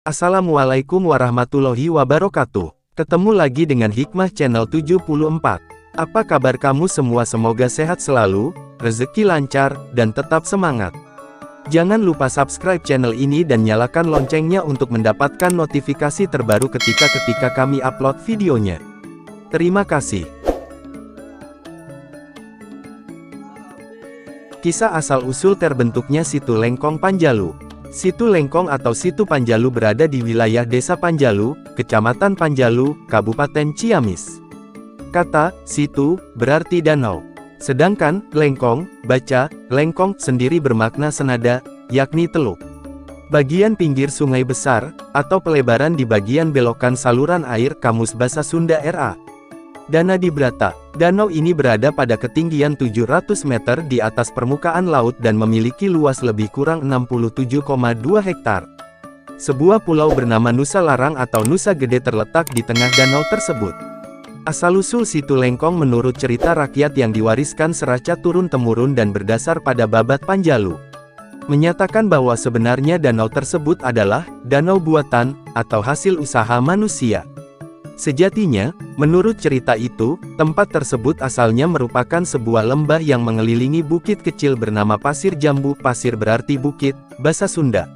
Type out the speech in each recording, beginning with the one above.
Assalamualaikum warahmatullahi wabarakatuh. Ketemu lagi dengan Hikmah Channel 74. Apa kabar kamu semua? Semoga sehat selalu, rezeki lancar, dan tetap semangat. Jangan lupa subscribe channel ini dan nyalakan loncengnya untuk mendapatkan notifikasi terbaru ketika kami upload videonya. Terima kasih. Kisah asal-usul terbentuknya Situ Lengkong Panjalu. Situ Lengkong atau Situ Panjalu berada di wilayah Desa Panjalu, Kecamatan Panjalu, Kabupaten Ciamis. Kata situ berarti danau. Sedangkan lengkong, baca lengkong sendiri bermakna senada, yakni teluk. Bagian pinggir sungai besar, atau pelebaran di bagian belokan saluran air Kamus Basa Sunda RA. Danadibrata. Danau ini berada pada ketinggian 700 meter di atas permukaan laut dan memiliki luas lebih kurang 67,2 hektar. Sebuah pulau bernama Nusa Larang atau Nusa Gede terletak di tengah danau tersebut. Asal-usul Situ Lengkong menurut cerita rakyat yang diwariskan seraca turun-temurun dan berdasar pada Babat Panjalu, menyatakan bahwa sebenarnya danau tersebut adalah danau buatan atau hasil usaha manusia. Sejatinya, menurut cerita itu, tempat tersebut asalnya merupakan sebuah lembah yang mengelilingi bukit kecil bernama Pasir Jambu. Pasir berarti bukit, bahasa Sunda.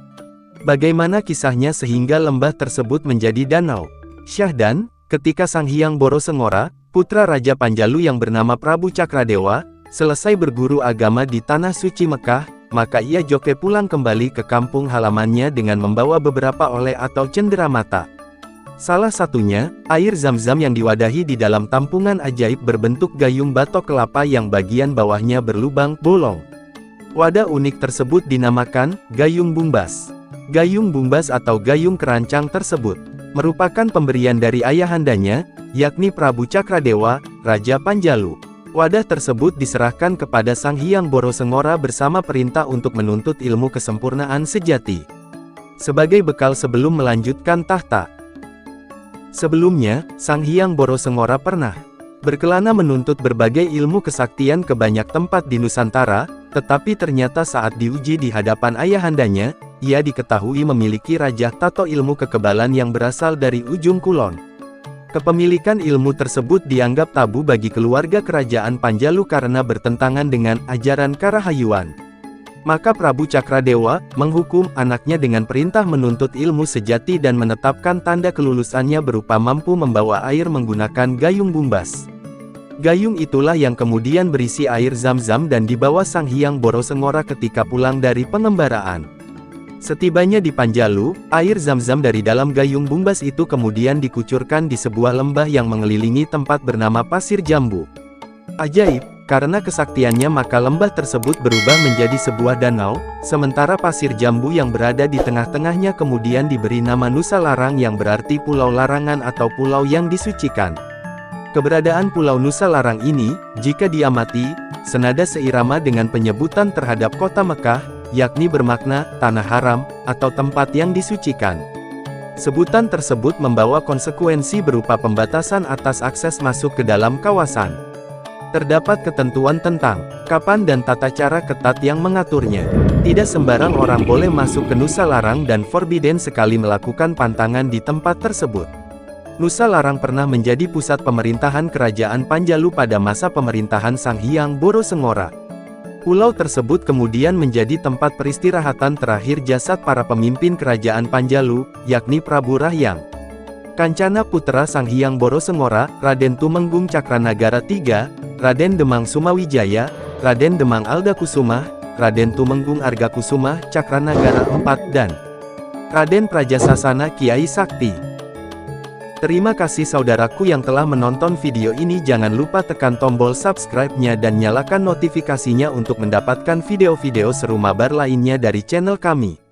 Bagaimana kisahnya sehingga lembah tersebut menjadi danau? Syahdan, ketika Sang Hyang Borosengora, putra Raja Panjalu yang bernama Prabu Cakradewa, selesai berguru agama di Tanah Suci Mekah, maka ia joke pulang kembali ke kampung halamannya dengan membawa beberapa oleh atau cenderamata. Salah satunya, air zam-zam yang diwadahi di dalam tampungan ajaib berbentuk gayung batok kelapa yang bagian bawahnya berlubang bolong. Wadah unik tersebut dinamakan gayung bumbas. Gayung bumbas atau gayung kerancang tersebut merupakan pemberian dari ayahandanya, yakni Prabu Cakradewa, Raja Panjalu. Wadah tersebut diserahkan kepada Sang Hyang Borosengora bersama perintah untuk menuntut ilmu kesempurnaan sejati sebagai bekal sebelum melanjutkan tahta. Sebelumnya, Sang Hyang Borosengora pernah berkelana menuntut berbagai ilmu kesaktian ke banyak tempat di Nusantara, tetapi ternyata saat diuji di hadapan ayahandanya, ia diketahui memiliki rajah tato ilmu kekebalan yang berasal dari ujung kulon. Kepemilikan ilmu tersebut dianggap tabu bagi keluarga kerajaan Panjalu karena bertentangan dengan ajaran Karahayuan. Maka Prabu Cakradewa menghukum anaknya dengan perintah menuntut ilmu sejati dan menetapkan tanda kelulusannya berupa mampu membawa air menggunakan gayung bumbas. Gayung itulah yang kemudian berisi air zam-zam dan dibawa Sang Hyang Borosengora ketika pulang dari pengembaraan. Setibanya di Panjalu, air zam-zam dari dalam gayung bumbas itu kemudian dikucurkan di sebuah lembah yang mengelilingi tempat bernama Pasir Jambu. Ajaib! Karena kesaktiannya maka lembah tersebut berubah menjadi sebuah danau, sementara Pasir Jambu yang berada di tengah-tengahnya kemudian diberi nama Nusa Larang yang berarti pulau larangan atau pulau yang disucikan. Keberadaan pulau Nusa Larang ini, jika diamati, senada seirama dengan penyebutan terhadap kota Mekah, yakni bermakna tanah haram atau tempat yang disucikan. Sebutan tersebut membawa konsekuensi berupa pembatasan atas akses masuk ke dalam kawasan. Terdapat ketentuan tentang kapan dan tata cara ketat yang mengaturnya. Tidak sembarang orang boleh masuk ke Nusa Larang dan forbidden sekali melakukan pantangan di tempat tersebut. Nusa Larang pernah menjadi pusat pemerintahan kerajaan Panjalu pada masa pemerintahan Sang Hyang Borosengora. Pulau tersebut kemudian menjadi tempat peristirahatan terakhir jasad para pemimpin kerajaan Panjalu, yakni Prabu Rahyang Kancana putra Sang Hyang Borosengora, Raden Tumenggung Cakranagara III, Raden Demang Sumawijaya, Raden Demang Aldakusumah, Raden Tumenggung Argakusumah Cakranagara IV, dan Raden Prajasasana Kiai Sakti. Terima kasih saudaraku yang telah menonton video ini. Jangan lupa tekan tombol subscribe-nya dan nyalakan notifikasinya untuk mendapatkan video-video seru mabar lainnya dari channel kami.